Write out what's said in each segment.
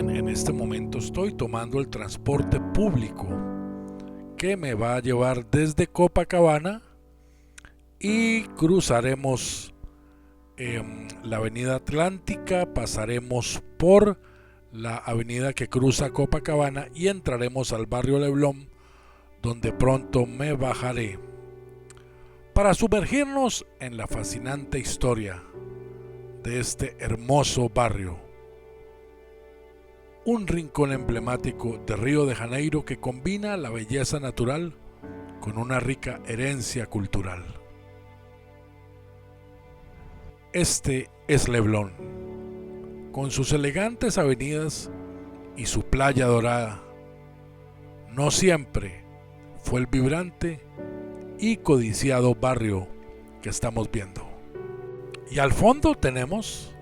Bien, en este momento estoy tomando el transporte público que me va a llevar desde Copacabana y cruzaremos la avenida Atlántica, pasaremos por la avenida que cruza Copacabana y entraremos al barrio Leblon, donde pronto me bajaré para sumergirnos en la fascinante historia de este hermoso barrio, un rincón emblemático de Río de Janeiro que combina la belleza natural con una rica herencia cultural. Este es Leblon, con sus elegantes avenidas y su playa dorada. No siempre fue el vibrante y codiciado barrio que estamos viendo. Y al fondo tenemos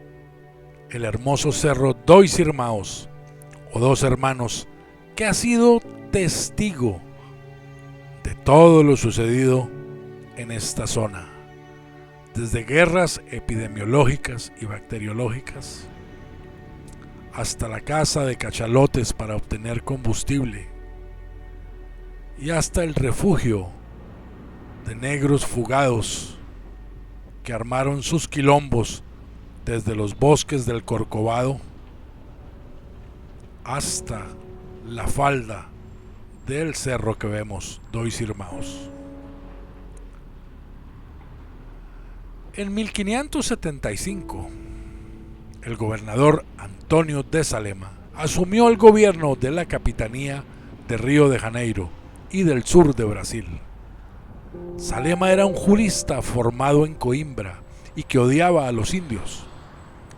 el hermoso cerro Dois Irmãos, o Dos Hermanos, que ha sido testigo de todo lo sucedido en esta zona, desde guerras epidemiológicas y bacteriológicas hasta la caza de cachalotes para obtener combustible y hasta el refugio de negros fugados que armaron sus quilombos desde los bosques del Corcovado hasta la falda del cerro que vemos, Dois Irmãos. En 1575, el gobernador Antônio de Salema asumió el gobierno de la capitanía de Río de Janeiro y del sur de Brasil. Salema era un jurista formado en Coimbra y que odiaba a los indios,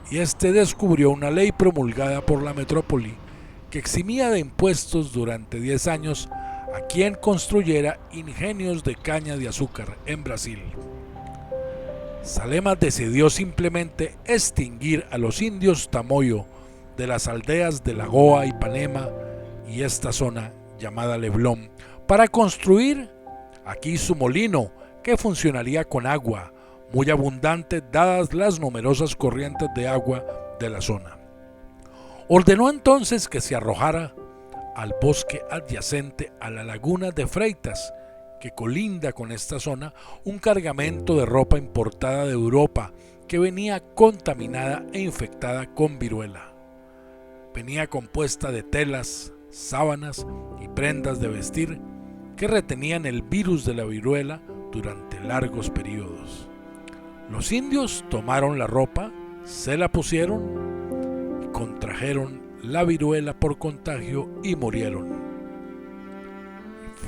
y este descubrió una ley promulgada por la metrópoli que eximía de impuestos durante 10 años a quien construyera ingenios de caña de azúcar en Brasil. Salema decidió simplemente extinguir a los indios tamoyo de las aldeas de Lagoa, Ipanema y esta zona llamada Leblon para construir aquí su molino, que funcionaría con agua muy abundante dadas las numerosas corrientes de agua de la zona. Ordenó entonces que se arrojara al bosque adyacente a la laguna de Freitas, que colinda con esta zona, un cargamento de ropa importada de Europa que venía contaminada e infectada con viruela. Venía compuesta de telas, sábanas y prendas de vestir que retenían el virus de la viruela durante largos periodos. Los indios tomaron la ropa, se la pusieron, contrajeron la viruela por contagio y murieron.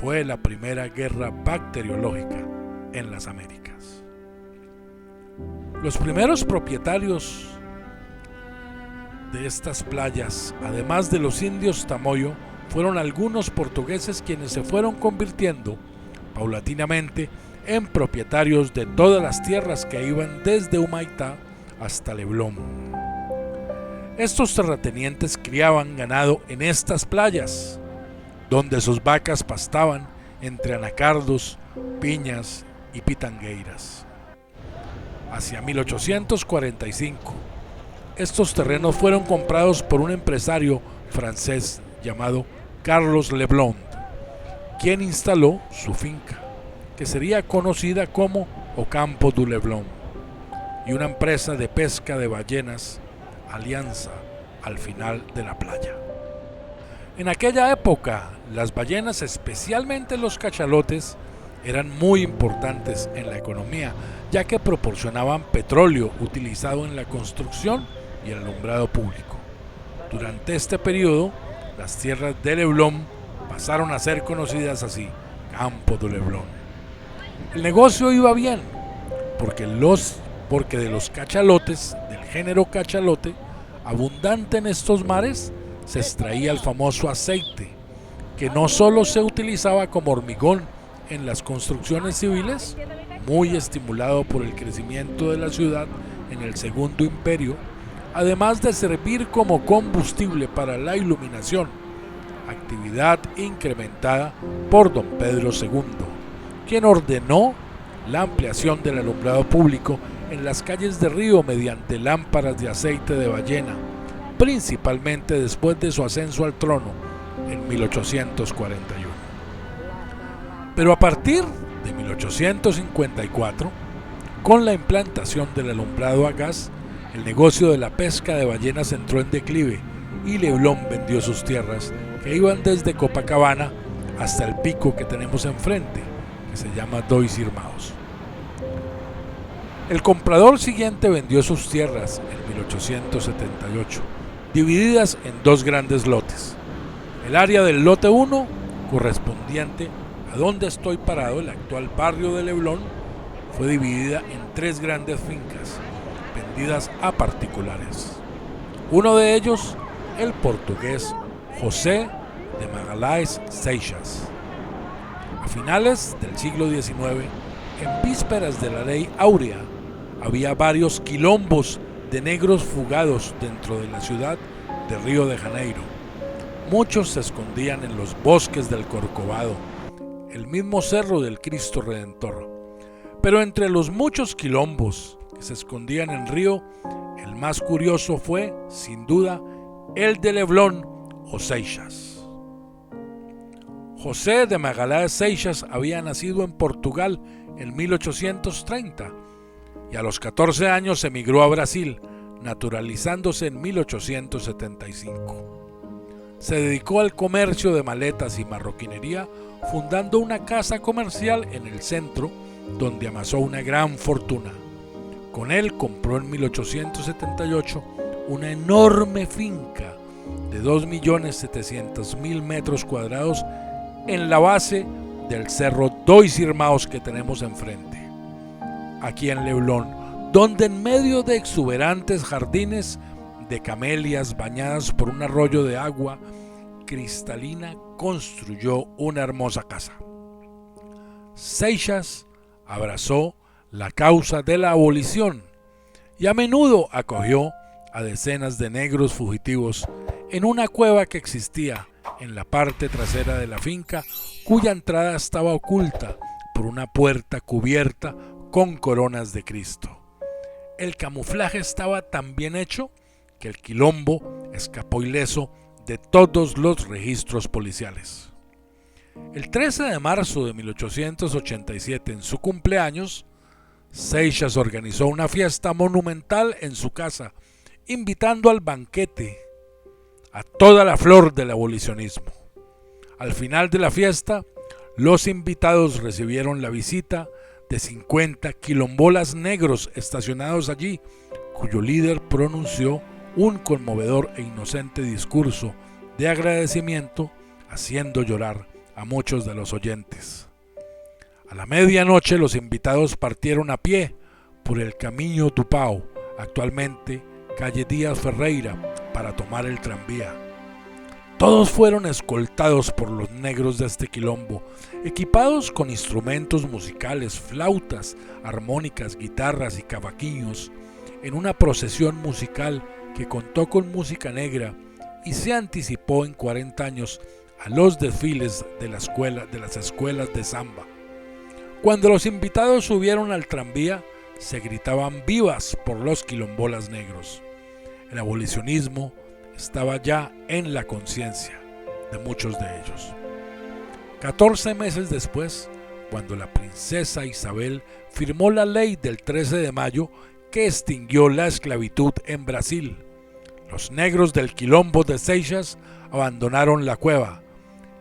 Fue la primera guerra bacteriológica en las Américas. Los primeros propietarios de estas playas, además de los indios tamoyo, fueron algunos portugueses quienes se fueron convirtiendo paulatinamente en propietarios de todas las tierras que iban desde Humaitá hasta Leblon. Estos terratenientes criaban ganado en estas playas, donde sus vacas pastaban entre anacardos, piñas y pitangueiras. Hacia 1845, estos terrenos fueron comprados por un empresario francés llamado Carlos Leblond, quien instaló su finca, que sería conocida como Ocampo do Leblon, y una empresa de pesca de ballenas, Alianza, al final de la playa. En aquella época, las ballenas, especialmente los cachalotes, eran muy importantes en la economía, ya que proporcionaban petróleo utilizado en la construcción y el alumbrado público. Durante este periodo, las tierras de Leblon pasaron a ser conocidas así, Campo do Leblon. El negocio iba bien, porque de los cachalotes, del género cachalote, abundante en estos mares, se extraía el famoso aceite, que no solo se utilizaba como hormigón en las construcciones civiles, muy estimulado por el crecimiento de la ciudad en el Segundo Imperio, además de servir como combustible para la iluminación, actividad incrementada por don Pedro II, quien ordenó la ampliación del alumbrado público en las calles de Río mediante lámparas de aceite de ballena, principalmente después de su ascenso al trono en 1841. Pero a partir de 1854, con la implantación del alumbrado a gas, el negocio de la pesca de ballenas entró en declive y Leblon vendió sus tierras, que iban desde Copacabana hasta el pico que tenemos enfrente, que se llama Dois-Irmãos. El comprador siguiente vendió sus tierras en 1878, divididas en dos grandes lotes. El área del lote 1, correspondiente a donde estoy parado, el actual barrio de Leblon, fue dividida en tres grandes fincas, vendidas a particulares. Uno de ellos, el portugués José de Magalhães Seixas. A finales del siglo XIX, en vísperas de la Ley Áurea, había varios quilombos de negros fugados dentro de la ciudad de Río de Janeiro. Muchos se escondían en los bosques del Corcovado, el mismo cerro del Cristo Redentor. Pero entre los muchos quilombos que se escondían en Río, el más curioso fue, sin duda, el de Leblon o Seixas. José de Magalhães Seixas había nacido en Portugal en 1830 y a los 14 años emigró a Brasil, naturalizándose en 1875. Se dedicó al comercio de maletas y marroquinería, fundando una casa comercial en el centro, donde amasó una gran fortuna. Con él compró en 1878 una enorme finca de 2.700.000 metros cuadrados en la base del cerro Dois-Irmãos que tenemos enfrente, aquí en Leblon, donde en medio de exuberantes jardines de camelias bañadas por un arroyo de agua cristalina construyó una hermosa casa. Seixas abrazó la causa de la abolición y a menudo acogió a decenas de negros fugitivos en una cueva que existía en la parte trasera de la finca, cuya entrada estaba oculta por una puerta cubierta con coronas de Cristo. El camuflaje estaba tan bien hecho que el quilombo escapó ileso de todos los registros policiales. El 13 de marzo de 1887, en su cumpleaños, Seixas organizó una fiesta monumental en su casa, invitando al banquete a toda la flor del abolicionismo. Al final de la fiesta, los invitados recibieron la visita de 50 quilombolas negros estacionados allí, cuyo líder pronunció un conmovedor e inocente discurso de agradecimiento, haciendo llorar a muchos de los oyentes. A la medianoche los invitados partieron a pie por el Caminho do Pau, actualmente calle Díaz Ferreira, para tomar el tranvía. Todos fueron escoltados por los negros de este quilombo, equipados con instrumentos musicales, flautas, armónicas, guitarras y cavaquinhos, en una procesión musical que contó con música negra y se anticipó en 40 años a los desfiles de las escuelas de samba. Cuando los invitados subieron al tranvía, se gritaban vivas por los quilombolas negros. El abolicionismo estaba ya en la conciencia de muchos de ellos. 14 meses después, cuando la princesa Isabel firmó la ley del 13 de mayo que extinguió la esclavitud en Brasil, los negros del quilombo de Seixas abandonaron la cueva,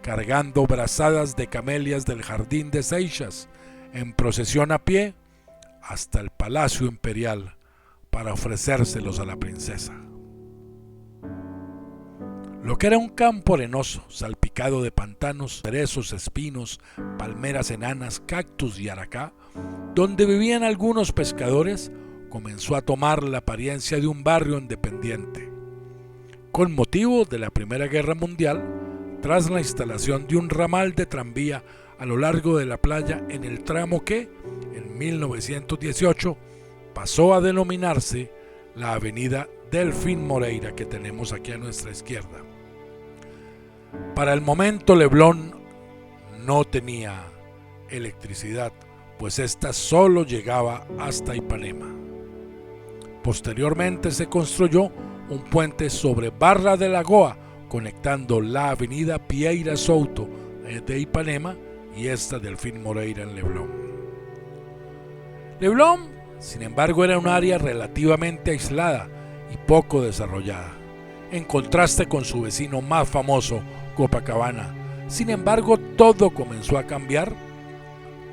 cargando brazadas de camelias del jardín de Seixas, en procesión a pie hasta el Palacio Imperial para ofrecérselos a la princesa. Lo que era un campo arenoso, salpicado de pantanos, cerezos, espinos, palmeras enanas, cactus y aracá, donde vivían algunos pescadores, comenzó a tomar la apariencia de un barrio independiente. Con motivo de la Primera Guerra Mundial, tras la instalación de un ramal de tranvía a lo largo de la playa en el tramo que, en 1918, pasó a denominarse la avenida Delfín Moreira, que tenemos aquí a nuestra izquierda. Para el momento, Leblon no tenía electricidad, pues esta solo llegaba hasta Ipanema. Posteriormente se construyó un puente sobre Barra de Lagoa, conectando la avenida Pieira Souto de Ipanema y esta Delfín Moreira en Leblon. Leblon, sin embargo, era un área relativamente aislada y poco desarrollada, en contraste con su vecino más famoso, Copacabana. Sin embargo, todo comenzó a cambiar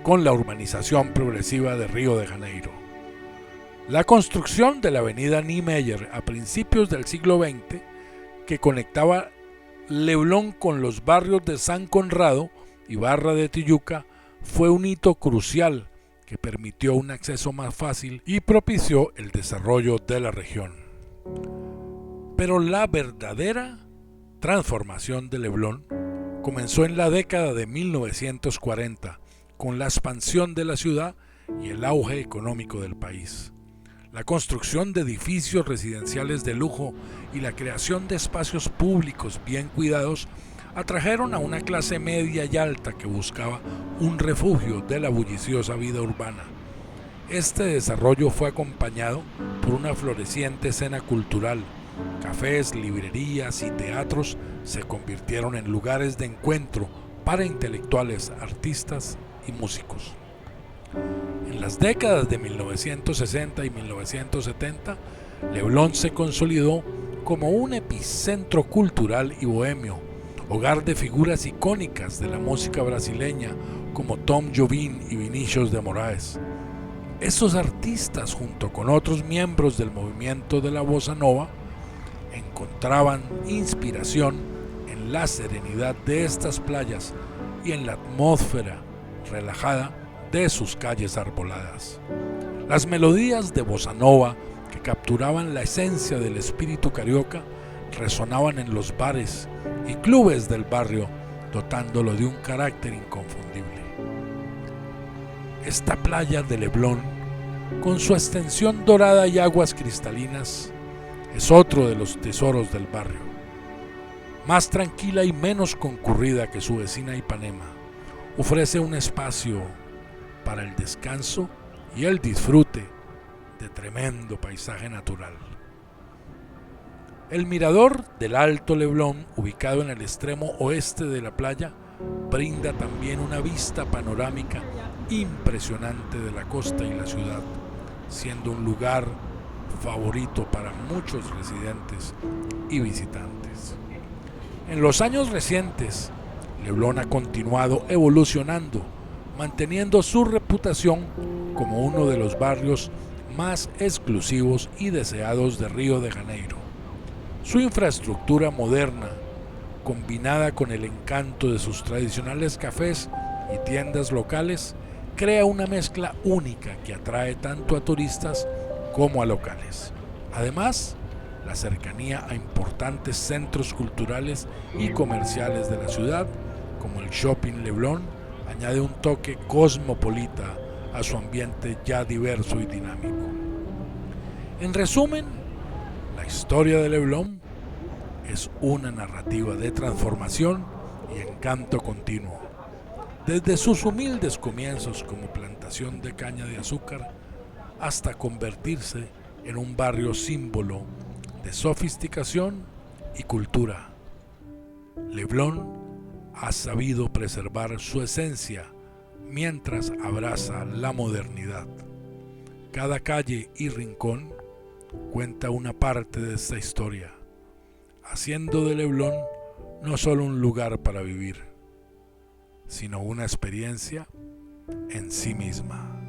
con la urbanización progresiva de Río de Janeiro. La construcción de la avenida Niemeyer a principios del siglo XX, que conectaba Leblon con los barrios de San Conrado y Barra de Tijuca, fue un hito crucial que permitió un acceso más fácil y propició el desarrollo de la región. Pero la verdadera transformación de Leblon comenzó en la década de 1940, con la expansión de la ciudad y el auge económico del país. La construcción de edificios residenciales de lujo y la creación de espacios públicos bien cuidados atrajeron a una clase media y alta que buscaba un refugio de la bulliciosa vida urbana. Este desarrollo fue acompañado por una floreciente escena cultural. Cafés, librerías y teatros se convirtieron en lugares de encuentro para intelectuales, artistas y músicos. En las décadas de 1960 y 1970, Leblon se consolidó como un epicentro cultural y bohemio, hogar de figuras icónicas de la música brasileña como Tom Jobim y Vinícius de Moraes. Estos artistas, junto con otros miembros del movimiento de la bossa nova, encontraban inspiración en la serenidad de estas playas y en la atmósfera relajada de sus calles arboladas. Las melodías de bossa nova que capturaban la esencia del espíritu carioca resonaban en los bares y clubes del barrio, dotándolo de un carácter inconfundible. Esta playa de Leblon, con su extensión dorada y aguas cristalinas, es otro de los tesoros del barrio. Más tranquila y menos concurrida que su vecina Ipanema, ofrece un espacio para el descanso y el disfrute de tremendo paisaje natural. El mirador del Alto Leblon, ubicado en el extremo oeste de la playa, brinda también una vista panorámica impresionante de la costa y la ciudad, siendo un lugar favorito para muchos residentes y visitantes. En los años recientes, Leblon ha continuado evolucionando, manteniendo su reputación como uno de los barrios más exclusivos y deseados de Río de Janeiro. Su infraestructura moderna, combinada con el encanto de sus tradicionales cafés y tiendas locales, crea una mezcla única que atrae tanto a turistas como a locales. Además, la cercanía a importantes centros culturales y comerciales de la ciudad, como el Shopping Leblon, añade un toque cosmopolita a su ambiente ya diverso y dinámico. En resumen, la historia de Leblon es una narrativa de transformación y encanto continuo. Desde sus humildes comienzos como plantación de caña de azúcar hasta convertirse en un barrio símbolo de sofisticación y cultura, Leblon ha sabido preservar su esencia mientras abraza la modernidad. Cada calle y rincón cuenta una parte de esta historia, haciendo de Leblon no solo un lugar para vivir, sino una experiencia en sí misma.